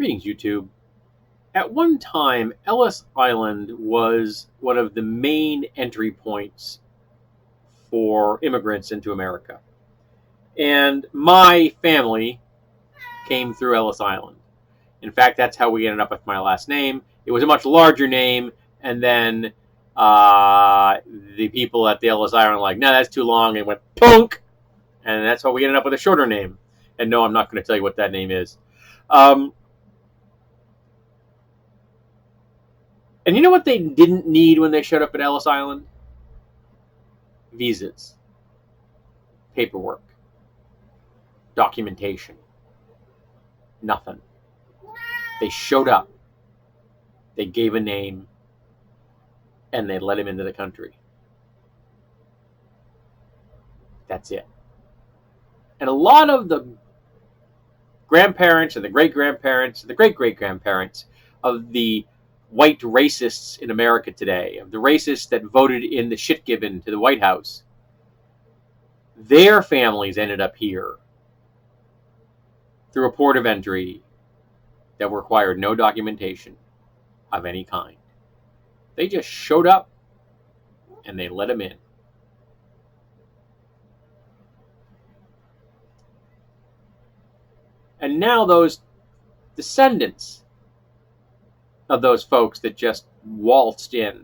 Greetings, YouTube. At one time, Ellis Island was one of the main entry points for immigrants into America. And my family came through Ellis Island. In fact, that's how we ended up with my last name. It was a much larger name, and then the people at the Ellis Island were like, no, that's too long, and went punk, and that's how we ended up with a shorter name. And no, I'm not going to tell you what that name is. And you know what they didn't need when they showed up at Ellis Island? Visas, paperwork, documentation. Nothing. They showed up, they gave a name, and they let him into the country. That's it. And a lot of the grandparents and the great-grandparents and the great-great-grandparents of the white racists in America today, of the racists that voted in the shit given to the White House, their families ended up here through a port of entry that required no documentation of any kind. They just showed up and they let them in. And now those descendants of those folks that just waltzed in,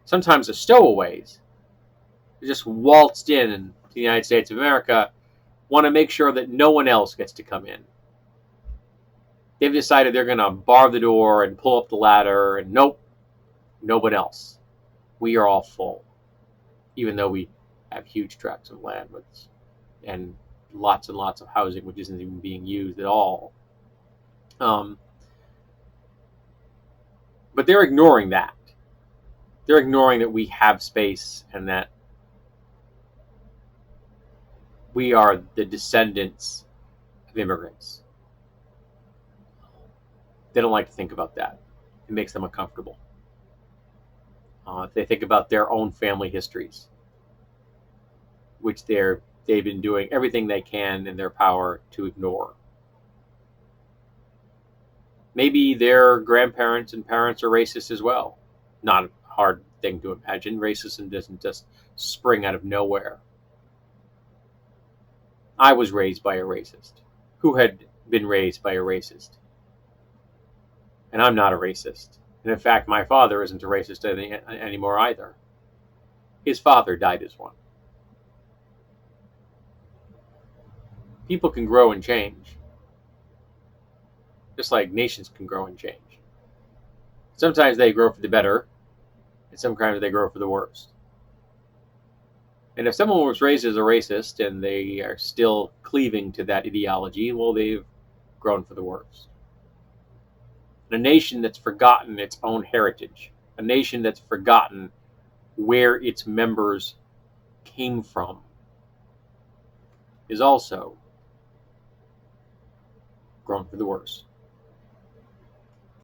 sometimes the stowaways, just waltzed in to the United States of America, want to make sure that no one else gets to come in. They've decided they're going to bar the door and pull up the ladder, and nope, no one else. We are all full, even though we have huge tracts of land and lots and lots of housing, which isn't even being used at all. But they're ignoring that. They're ignoring that we have space and that we are the descendants of immigrants. They don't like to think about that. It makes them uncomfortable. They think about their own family histories, which they've been doing everything they can in their power to ignore. Maybe their grandparents and parents are racist as well. Not a hard thing to imagine. Racism doesn't just spring out of nowhere. I was raised by a racist who had been raised by a racist. And I'm not a racist. And in fact, my father isn't a racist anymore either. His father died as one. People can grow and change, just like nations can grow and change. Sometimes they grow for the better, and sometimes they grow for the worse. And if someone was raised as a racist and they are still cleaving to that ideology, well, they've grown for the worse. A nation that's forgotten its own heritage, a nation that's forgotten where its members came from, is also grown for the worse.